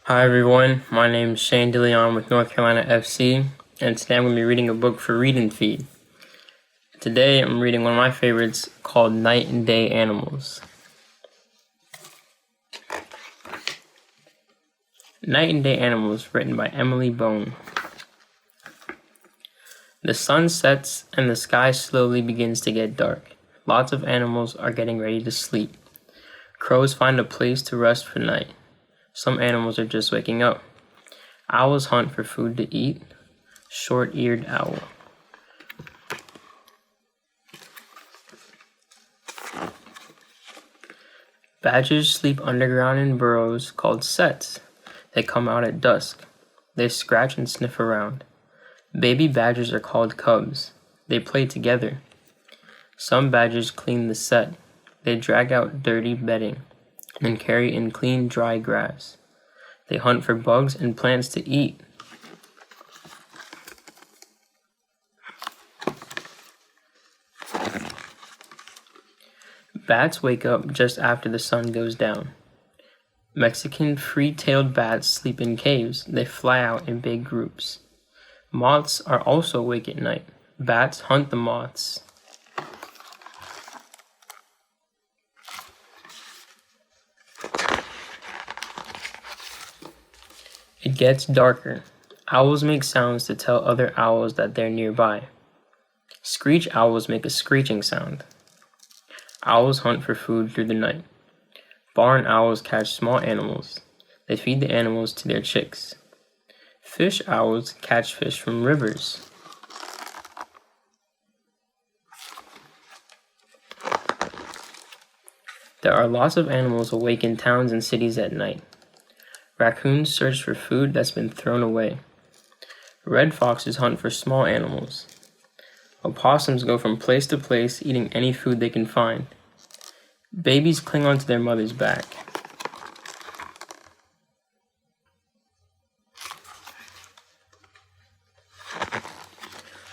Hi everyone, my name is Shane DeLeon with North Carolina FC, and today I'm going to be reading a book for Read and Feed. Today I'm reading one of my favorites called Night and Day Animals. Night and Day Animals, written by Emily Bone. The sun sets and the sky slowly begins to get dark. Lots of animals are getting ready to sleep. Crows find a place to rest for night. Some animals are just waking up. Owls hunt for food to eat. Short-eared owl. Badgers sleep underground in burrows called sets. They come out at dusk. They scratch and sniff around. Baby badgers are called cubs. They play together. Some badgers clean the set. They drag out dirty bedding and carry in clean, dry grass. They hunt for bugs and plants to eat. Bats wake up just after the sun goes down. Mexican free-tailed bats sleep in caves. They fly out in big groups. Moths are also awake at night. Bats hunt the moths. It gets darker. Owls make sounds to tell other owls that they're nearby. Screech owls make a screeching sound. Owls hunt for food through the night. Barn owls catch small animals. They feed the animals to their chicks. Fish owls catch fish from rivers. There are lots of animals awake in towns and cities at night. Raccoons search for food that's been thrown away. Red foxes hunt for small animals. Opossums go from place to place eating any food they can find. Babies cling onto their mother's back.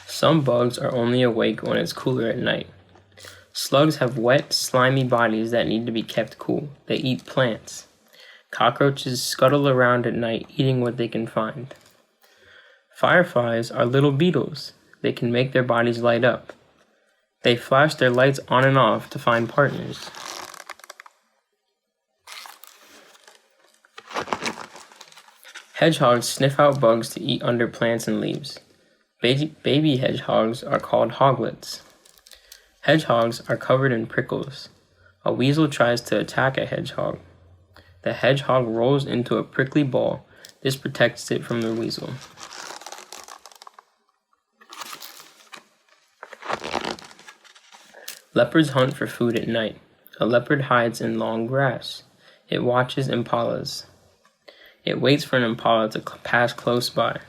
Some bugs are only awake when it's cooler at night. Slugs have wet, slimy bodies that need to be kept cool. They eat plants. Cockroaches scuttle around at night eating what they can find. Fireflies are little beetles. They can make their bodies light up. They flash their lights on and off to find partners. Hedgehogs sniff out bugs to eat under plants and leaves. Baby hedgehogs are called hoglets. Hedgehogs are covered in prickles. A weasel tries to attack a hedgehog. The hedgehog rolls into a prickly ball. This protects it from the weasel. Leopards hunt for food at night. A leopard hides in long grass. It watches impalas. It waits for an impala to pass close by.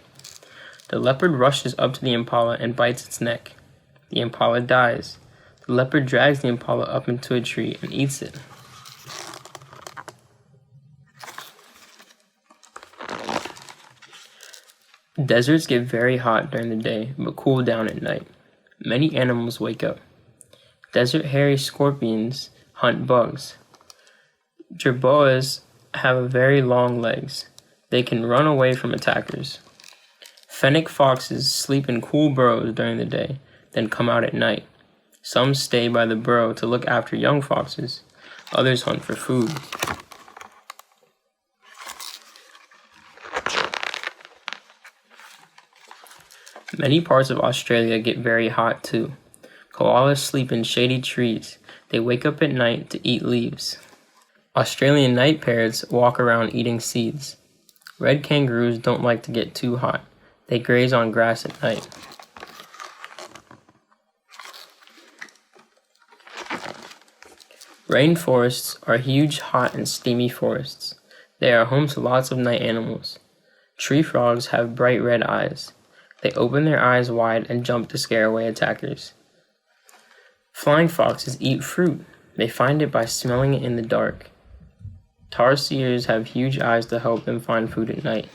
The leopard rushes up to the impala and bites its neck. The impala dies. The leopard drags the impala up into a tree and eats it. Deserts get very hot during the day, but cool down at night. Many animals wake up. Desert hairy scorpions hunt bugs. Jerboas have very long legs. They can run away from attackers. Fennec foxes sleep in cool burrows during the day, then come out at night. Some stay by the burrow to look after young foxes. Others hunt for food. Many parts of Australia get very hot too. Koalas sleep in shady trees. They wake up at night to eat leaves. Australian night parrots walk around eating seeds. Red kangaroos don't like to get too hot. They graze on grass at night. Rainforests are huge, hot, and steamy forests. They are home to lots of night animals. Tree frogs have bright red eyes. They open their eyes wide and jump to scare away attackers. Flying foxes eat fruit. They find it by smelling it in the dark. Tarsiers have huge eyes to help them find food at night.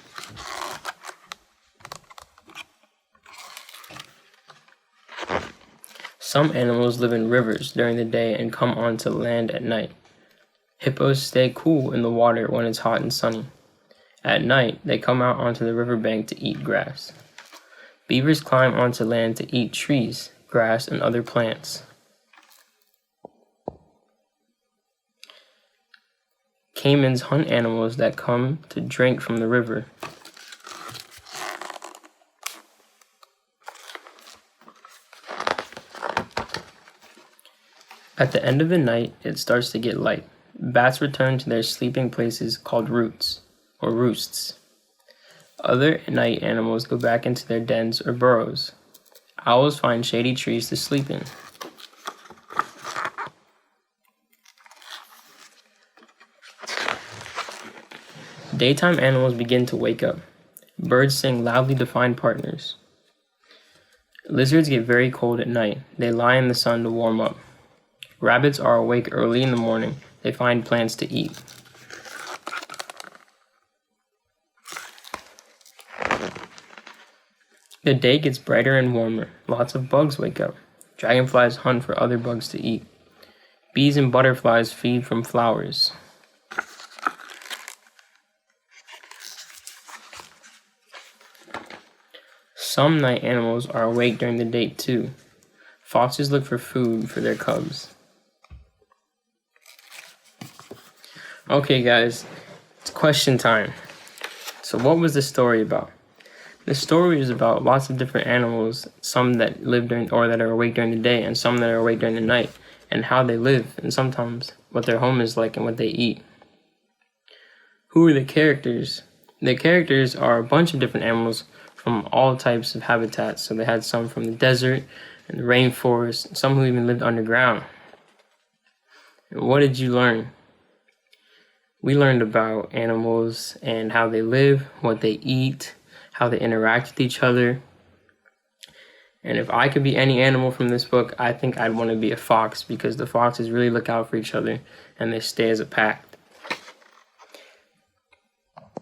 Some animals live in rivers during the day and come onto land at night. Hippos stay cool in the water when it's hot and sunny. At night, they come out onto the riverbank to eat grass. Beavers climb onto land to eat trees, grass, and other plants. Caimans hunt animals that come to drink from the river. At the end of the night, it starts to get light. Bats return to their sleeping places called roots, or roosts. Other night animals go back into their dens or burrows. Owls find shady trees to sleep in. Daytime animals begin to wake up. Birds sing loudly to find partners. Lizards get very cold at night. They lie in the sun to warm up. Rabbits are awake early in the morning. They find plants to eat. The day gets brighter and warmer. Lots of bugs wake up. Dragonflies hunt for other bugs to eat. Bees and butterflies feed from flowers. Some night animals are awake during the day too. Foxes look for food for their cubs. Okay guys, it's question time. So what was the story about? The story is about lots of different animals, some that live during or that are awake during the day and some that are awake during the night, and how they live and sometimes what their home is like and what they eat. Who are the characters? The characters are a bunch of different animals from all types of habitats. So they had some from the desert and the rainforest, and some who even lived underground. And what did you learn? We learned about animals and how they live, what they eat, how they interact with each other. And if I could be any animal from this book, I think I'd want to be a fox because the foxes really look out for each other and they stay as a pack.